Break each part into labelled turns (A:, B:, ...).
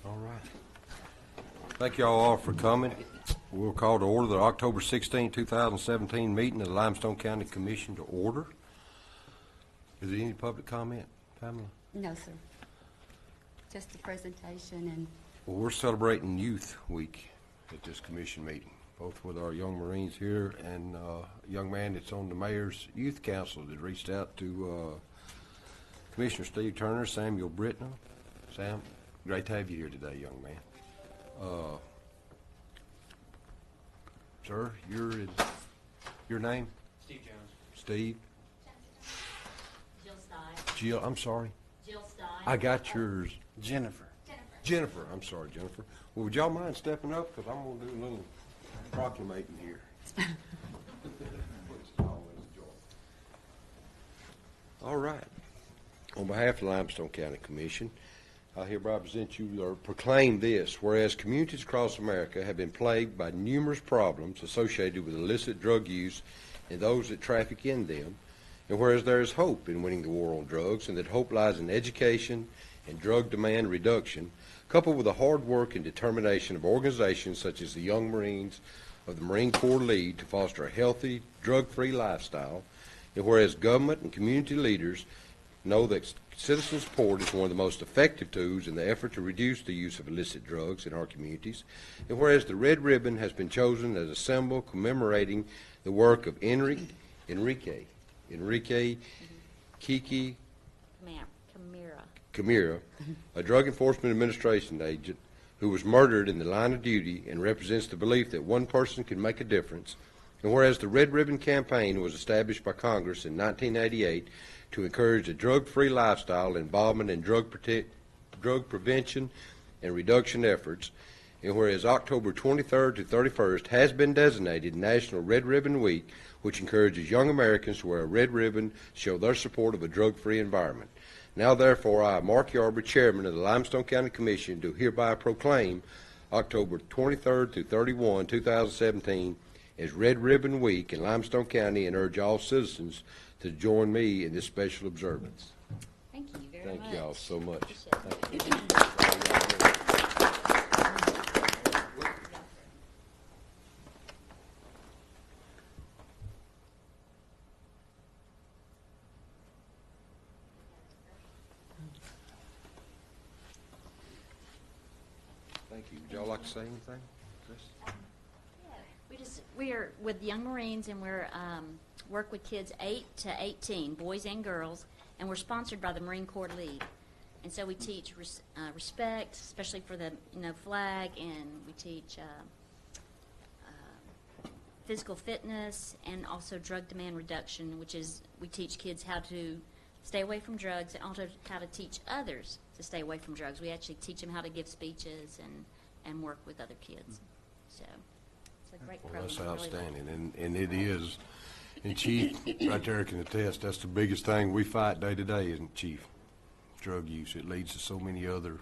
A: All right. Thank you all for coming. We'll call to order the October 16, 2017 meeting of the Limestone County Commission to order. Is there any public comment, Pamela?
B: No, sir. Just the presentation and...
A: Well, we're celebrating Youth Week at this commission meeting, both with our young Marines here and a young man that's on the Mayor's Youth Council that reached out to Commissioner Steve Turner, Samuel Britton. Sam, great to have you here today, young man. Sir, your name?
C: Steve Jones.
A: Steve?
D: Jill Stein.
A: Jill, I'm sorry.
D: Jill Stein.
A: I got yours.
C: Jennifer.
A: Jennifer, I'm sorry, Jennifer. Well, would y'all mind stepping up? Because I'm going to do a little proclamating here. All right. On behalf of the Limestone County Commission, I hereby present you or proclaim this. Whereas communities across America have been plagued by numerous problems associated with illicit drug use and those that traffic in them, and whereas there is hope in winning the war on drugs, and that hope lies in education and drug demand reduction, coupled with the hard work and determination of organizations such as the Young Marines of the Marine Corps League to foster a healthy, drug-free lifestyle, and whereas government and community leaders know that citizen support is one of the most effective tools in the effort to reduce the use of illicit drugs in our communities, and whereas the red ribbon has been chosen as a symbol commemorating the work of Enrique Kiki Camira, a Drug Enforcement Administration agent who was murdered in the line of duty and represents the belief that one person can make a difference, and whereas the Red Ribbon Campaign was established by Congress in 1988 to encourage a drug-free lifestyle involvement in drug prevention and reduction efforts, and whereas October 23rd to 31st has been designated National Red Ribbon Week, which encourages young Americans to wear a red ribbon to show their support of a drug-free environment. Now, therefore, I, Mark Yarber, Chairman of the Limestone County Commission, do hereby proclaim October 23rd through 31, 2017 as Red Ribbon Week in Limestone County, and urge all citizens to join me in this special observance.
D: Thank you very much.
A: Thank y'all so much.
D: Thank you.
A: Thank you. Would y'all like to say anything, Chris?
D: We are with the Young Marines, and we're work with kids 8 to 18, boys and girls, and we're sponsored by the Marine Corps League. And so we teach respect, especially for the flag, and we teach physical fitness and also drug demand reduction, which is we teach kids how to stay away from drugs and also how to teach others to stay away from drugs. We actually teach them how to give speeches and work with other kids. So it's a great program.
A: That's outstanding, and it is. And Chief, right there can attest, that's the biggest thing we fight day to day, isn't it, Chief? Drug use. It leads to so many other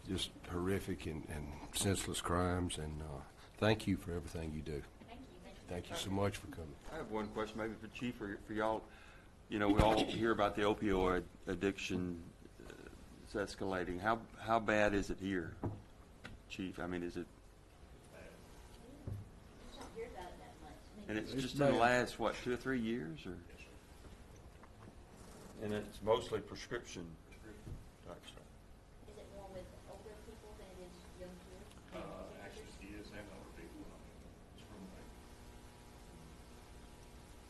A: just horrific and senseless crimes, and thank you for everything you do. Thank you so much for coming.
E: I have one question maybe for Chief or for y'all. We all hear about the opioid addiction. It's escalating. How bad is it here, Chief? I mean, is it? And it's just in the last, 2 or 3 years? Or? And it's mostly prescription type stuff.
D: Is it more with older people than it is young kids?
F: Actually, he is and older people.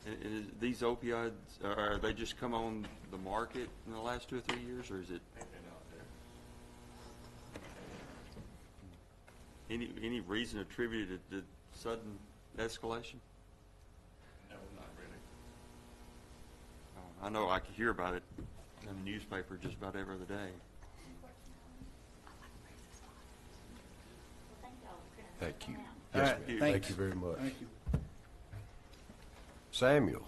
E: And is these opioids, are they just come on the market in the last 2 or 3 years, or is it? Any reason attributed to sudden escalation?
F: No, not really.
E: I know I can hear about it in the newspaper just about every other day.
A: Thank you.
C: All
A: Yes,
C: right,
A: ma'am.
C: thanks.
A: Thank you very much.
C: Thank you.
A: Samuel,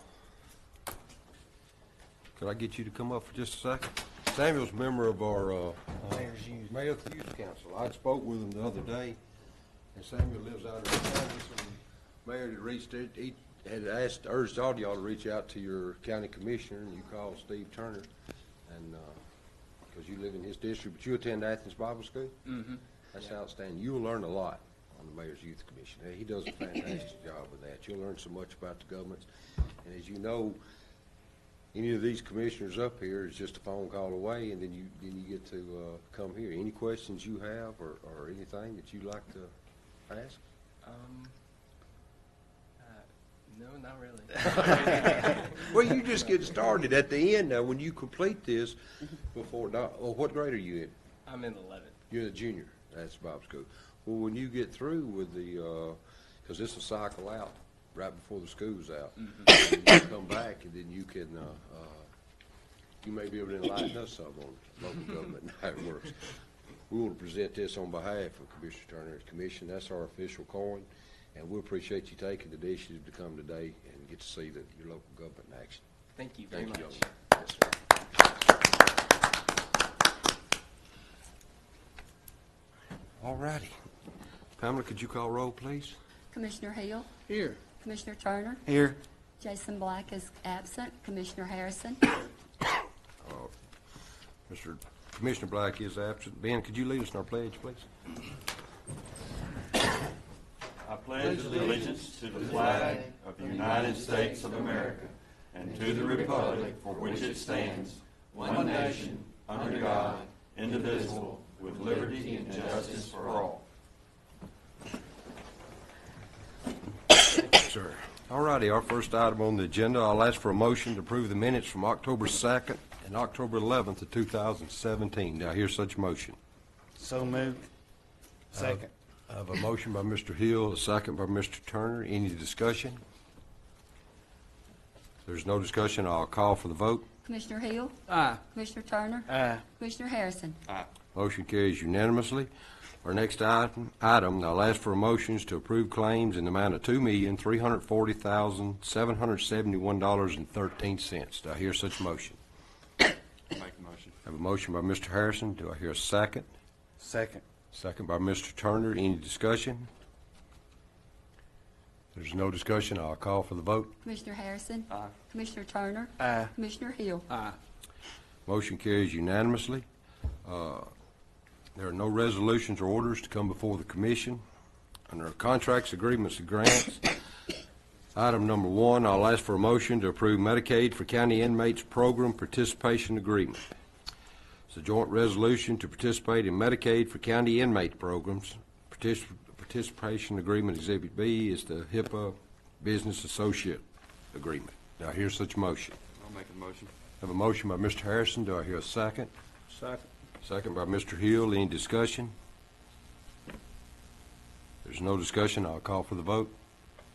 A: could I get you to come up for just a second? Samuel's a member of our Mayor's Youth Council. I spoke with him the other day, and Samuel lives out in Kansas. Mayor had urged all of y'all to reach out to your county commissioner, and you called Steve Turner, and because you live in his district, but you attend Athens Bible School?
C: Mm-hmm.
A: That's outstanding. You'll learn a lot on the Mayor's Youth Commission. He does a fantastic job with that. You'll learn so much about the governments. And as you know, any of these commissioners up here is just a phone call away, and then you get to come here. Any questions you have or anything that you'd like to ask?
C: No, not really.
A: Well, you just get started at the end now. When you complete this, what grade are you in?
C: I'm in 11th.
A: You're the junior. That's Bible school. Well, when you get through with because this will cycle out right before the school's out, and you come back, and then you can, you may be able to enlighten us some on local government and how it works. We want to present this on behalf of Commissioner Turner's commission. That's our official coin, and we appreciate you taking the initiative to come today and get to see your local government in action.
C: Thank you very
A: Thank you,
C: much.
A: gentlemen. Yes, sir. All righty. Pamela, could you call roll, please?
B: Commissioner Hill,
C: Here.
B: Commissioner Turner,
C: Here.
B: Jason Black is absent, Commissioner Harrison,
A: Commissioner Black is absent. Ben, could you lead us in our pledge, please?
E: I pledge allegiance to the flag of the United States of America and to the republic for which it stands, one nation, under God, indivisible, with liberty and justice for all.
A: Sir. All righty, our first item on the agenda, I'll ask for a motion to approve the minutes from October 2nd and October 11th of 2017. Now, here's such motion.
G: So moved. Second.
A: I have a motion by Mr. Hill, a second by Mr. Turner. Any discussion? If there's no discussion, I'll call for the vote.
B: Commissioner Hill,
C: Aye.
B: Commissioner Turner,
G: Aye.
B: Commissioner Harrison,
A: Motion carries unanimously. Our next item, I'll ask for motions to approve claims in the amount of $2,340,771.13. Do I hear such motion?
E: Make a motion.
A: I have a motion by Mr. Harrison. Do I hear a second?
G: Second.
A: Second by Mr. Turner. Any discussion? If there's no discussion, I'll call for the vote.
B: Commissioner Harrison,
E: Aye.
B: Commissioner Turner,
G: Aye.
B: Commissioner Hill,
C: Aye.
A: Motion carries unanimously. There are no resolutions or orders to come before the commission. Under contracts, agreements, and grants, item number 1, I'll ask for a motion to approve Medicaid for County Inmates Program Participation Agreement. It's a joint resolution to participate in Medicaid for county inmate programs. Participation Agreement Exhibit B is the HIPAA Business Associate Agreement. Do I hear such motion?
E: I'll make a motion.
A: I have a motion by Mr. Harrison. Do I hear a second?
G: Second.
A: Second by Mr. Hill. Any discussion? There's no discussion. I'll call for the vote.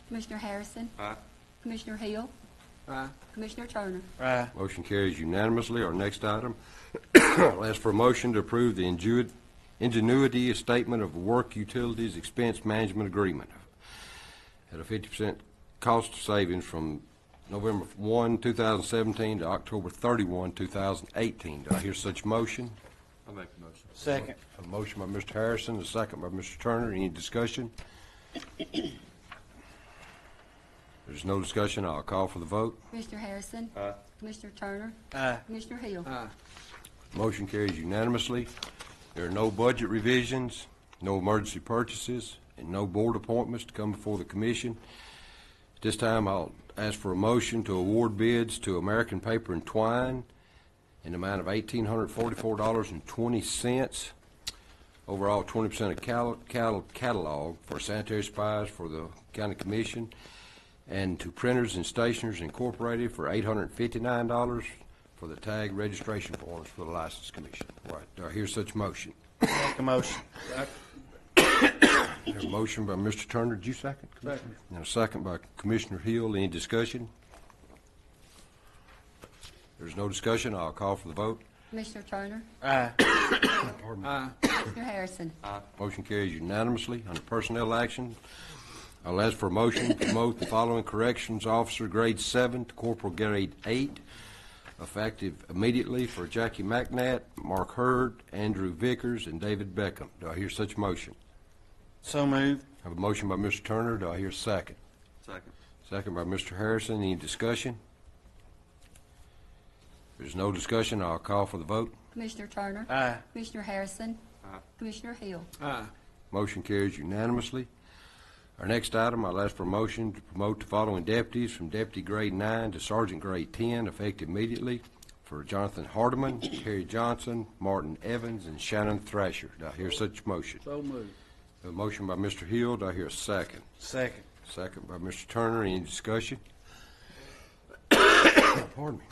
B: Commissioner Harrison,
E: Aye.
B: Commissioner Hill,
C: Aye.
B: Commissioner Turner,
G: Aye.
A: Motion carries unanimously. Our next item, I'll ask for a motion to approve the Ingenuity Statement of Work Utilities Expense Management Agreement at a 50% cost savings from November 1, 2017 to October 31, 2018. Do I hear such motion?
E: I'll make the motion.
G: Second.
A: A motion by Mr. Harrison, a second by Mr. Turner. Any discussion? There's no discussion. I'll call for the vote.
B: Commissioner Harrison,
E: Aye.
B: Commissioner Turner,
G: Aye.
B: Commissioner Hill,
C: Aye.
A: Motion carries unanimously. There are no budget revisions, no emergency purchases, and no board appointments to come before the commission. At this time, I'll ask for a motion to award bids to American Paper and Twine in the amount of $1,844.20. Overall, 20% of catalog for sanitary supplies for the county commission, and to Printers and Stationers Incorporated for $859 for the tag registration forms for the License Commission. All right, do I hear such motion?
G: Make a motion.
A: There's a motion by Mr. Turner. Did you second?
C: Second.
A: And a second by Commissioner Hill. Any discussion? There's no discussion. I'll call for the vote.
B: Commissioner Turner,
G: Aye.
C: Aye.
B: Commissioner Harrison,
A: Motion carries unanimously. Under personnel action, I'll ask for a motion to promote the following corrections officer, grade 7 to corporal grade 8, effective immediately for Jackie McNatt, Mark Hurd, Andrew Vickers, and David Beckham. Do I hear such motion?
G: So moved.
A: I have a motion by Mr. Turner. Do I hear a second?
E: Second.
A: Second by Mr. Harrison. Any discussion? There's no discussion. I'll call for the vote.
B: Commissioner Turner?
G: Aye.
B: Commissioner Harrison?
C: Aye.
B: Commissioner Hill?
C: Aye.
A: Motion carries unanimously. Our next item, I'll ask for a motion to promote the following deputies from Deputy Grade 9 to Sergeant Grade 10, effective immediately, for Jonathan Hardeman, Terry Johnson, Martin Evans, and Shannon Thrasher. Do I hear such motion?
C: So moved.
A: A motion by Mr. Hill. Do I hear a second?
G: Second.
A: Second by Mr. Turner. Any discussion? Pardon me.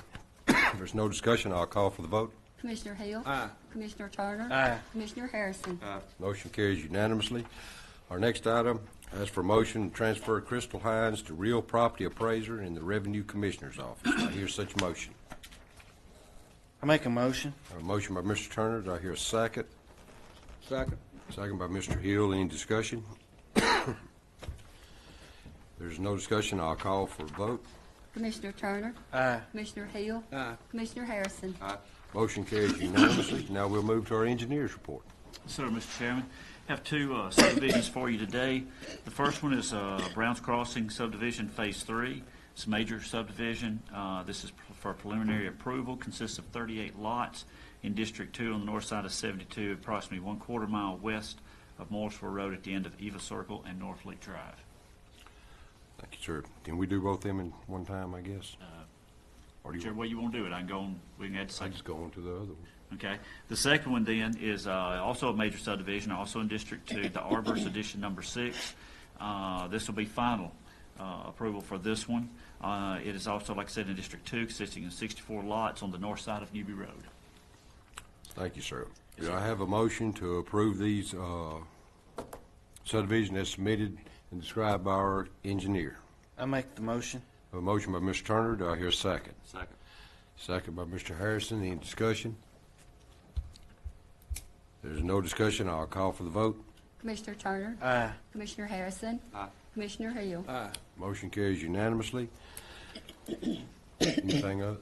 A: If there's no discussion, I'll call for the vote.
B: Commissioner Hill?
C: Aye.
B: Commissioner Turner?
G: Aye.
B: Commissioner Harrison?
A: Motion carries unanimously. Our next item, ask for a motion to transfer Crystal Hines to real property appraiser in the Revenue Commissioner's Office. Do I hear such motion?
G: I make a motion.
A: A motion by Mr. Turner. Do I hear a second?
C: Second.
A: Second by Mr. Hill. Any discussion? There's no discussion. I'll call for a vote.
B: Commissioner Turner?
G: Aye.
B: Commissioner Hill?
C: Aye.
B: Commissioner Harrison?
A: Motion carries unanimously. Now we'll move to our engineer's report.
H: Sir, Mr. Chairman, have two subdivisions for you today. The first one is Browns Crossing subdivision Phase 3. It's a major subdivision. This is for preliminary approval. Consists of 38 lots in District 2 on the north side of 72, approximately 1/4 mile west of Morrisville Road at the end of Eva Circle and North Lake Drive.
A: Thank you, sir. Can we do both them in one time, I guess? Or do you
H: Whichever way you want to do it, I can go on, we can add the
A: I
H: second.
A: just go on to the other one.
H: Okay. The second one then is also a major subdivision, also in District 2, the Arbors Edition Number 6. This will be final approval for this one. It is also, like I said, in District 2, consisting of 64 lots on the north side of Newby Road.
A: Thank you, sir. Do I have a motion to approve these subdivision as submitted and described by our engineer?
G: I make the motion.
A: A motion by Mr. Turner. Do I hear a second?
C: Second.
A: Second by Mr. Harrison. Any discussion? There's no discussion. I'll call for the vote.
B: Commissioner Turner?
G: Aye.
B: Commissioner Harrison?
C: Aye.
B: Commissioner Hill?
C: Aye.
A: Motion carries unanimously. Anything else?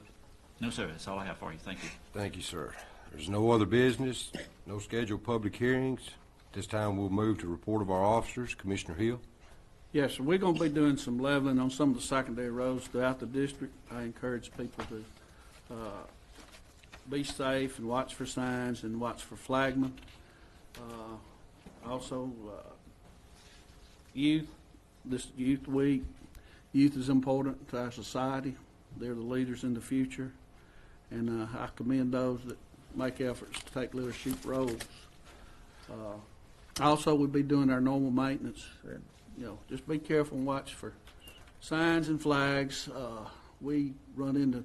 H: No, sir, that's all I have for you. Thank you.
A: Thank you, sir. There's no other business, no scheduled public hearings. This time we'll move to report of our officers. Commissioner Hill.
I: Yes, sir. We're going to be doing some leveling on some of the secondary roads throughout the district. I encourage people to be safe and watch for signs and watch for flagmen. Also, youth, this Youth Week, youth is important to our society. They're the leaders in the future, and I commend those that make efforts to take leadership roles. Also, we'll be doing our normal maintenance. Just be careful and watch for signs and flags. We run into,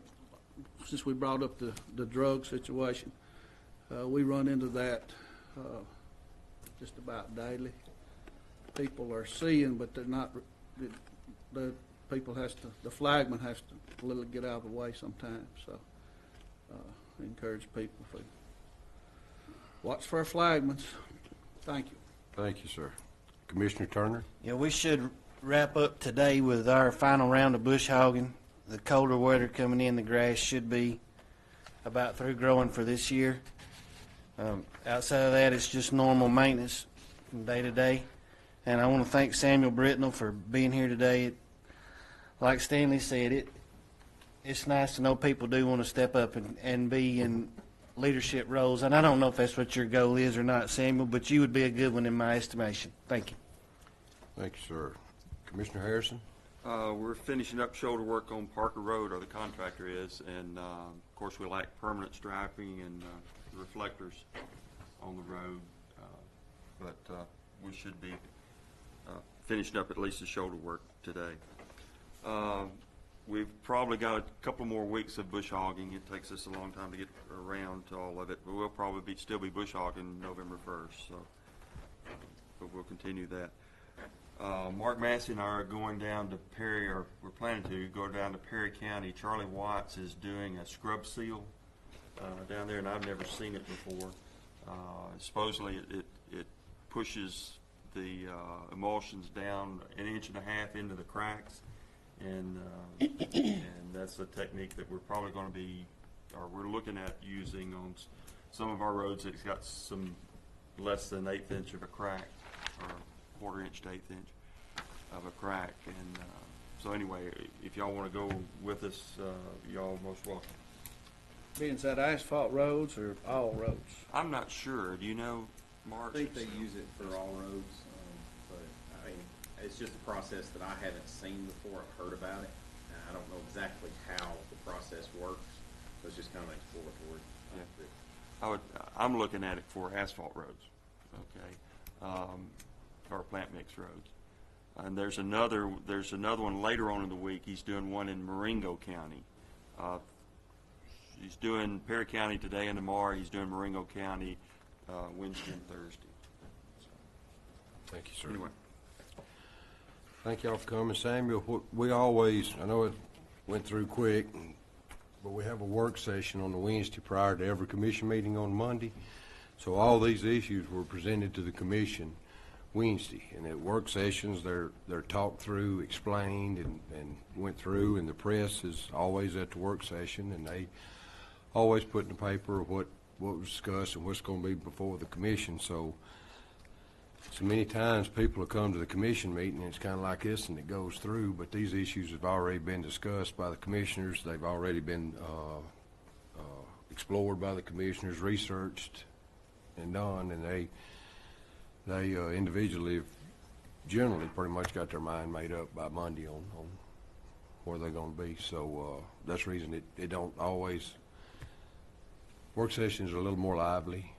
I: since we brought up the drug situation, we run into that just about daily. People are seeing, but they're not. The people the flagman has to literally get out of the way sometimes. So, I encourage people to watch for our flagmans. Thank you.
A: Thank you, sir. Commissioner Turner.
G: Yeah, we should wrap up today with our final round of bush hogging. The colder weather coming in, the grass should be about through growing for this year. Outside of that, it's just normal maintenance from day to day. And I want to thank Samuel Britnell for being here today. Like Stanley said, it's nice to know people do want to step up and be in leadership roles. And I don't know if that's what your goal is or not, Samuel, but you would be a good one in my estimation. Thank you.
A: Thank you, sir. Commissioner Harrison.
E: We're finishing up shoulder work on Parker Road, or the contractor is, and of course we lack permanent striping and reflectors on the road, but we should be finishing up at least the shoulder work today. We've probably got a couple more weeks of bush hogging. It takes us a long time to get around to all of it, but we'll probably still be bush hogging November 1st, so but we'll continue that. Mark Massey and I are going down to Perry, or we're planning to go down to Perry County. Charlie Watts is doing a scrub seal down there, and I've never seen it before. Supposedly it pushes the emulsions down 1.5 inches into the cracks, and that's a technique that we're probably going to be, or we're looking at using on some of our roads that's got some less than 1/8 inch of a crack, or 1/4 inch to 1/8 inch of a crack. And so anyway, if y'all want to go with us, y'all most welcome.
I: Being said, asphalt roads or all roads?
E: I'm not sure. Do you know, Mark?
J: I think they use it for all roads, but I mean, it's just a process that I haven't seen before. I've heard about it. And I don't know exactly how the process works, so it's just kind of exploratory.
E: I'm looking at it for asphalt roads, okay, or plant mix roads. And there's another one later on in the week. He's doing one in Marengo County. He's doing Perry County today and tomorrow. He's doing Marengo County Wednesday and Thursday.
A: Thank you, sir.
E: Anyway,
A: Thank y'all for coming. Samuel, we always, I know it went through quick, but we have a work session on the Wednesday prior to every commission meeting on Monday. So all these issues were presented to the commission Wednesday. And at work sessions, they're talked through, explained, and went through, and the press is always at the work session, and they always put in the paper what was discussed and what's going to be before the commission. So many times people will come to the commission meeting and it's kind of like this and it goes through, but these issues have already been discussed by the commissioners. They've already been explored by the commissioners, researched and done, and they individually have generally pretty much got their mind made up by Monday on where they're going to be. So that's the reason it don't always, work sessions are a little more lively.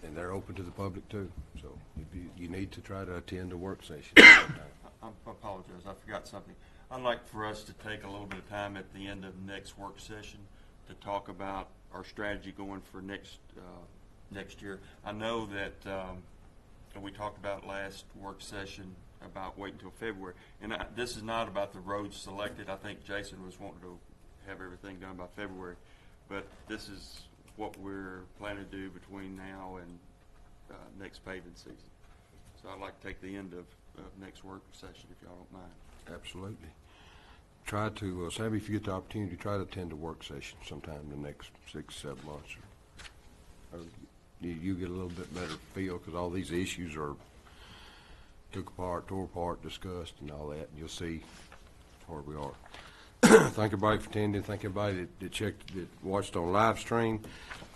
A: And they're open to the public too. So if you need to try to attend a work session.
E: I apologize. I forgot something. I'd like for us to take a little bit of time at the end of the next work session to talk about our strategy going for next year. I know that we talked about last work session about waiting until February, and this is not about the roads selected. I think Jason was wanting to have everything done by February, but this is what we're planning to do between now and next paving season. So I'd like to take the end of next work session, if y'all don't mind.
A: Absolutely. Try to, Sammy, if you get the opportunity, try to attend a work session sometime in the next 6-7 months. Or you get a little bit better feel, because all these issues are took apart, tore apart, discussed, and all that, and you'll see where we are. Thank everybody for attending. Thank everybody that watched on live stream.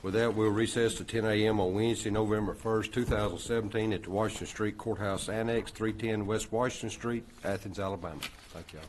A: With that, we'll recess to 10 a.m. on Wednesday, November 1st, 2017 at the Washington Street Courthouse Annex, 310 West Washington Street, Athens, Alabama. Thank y'all.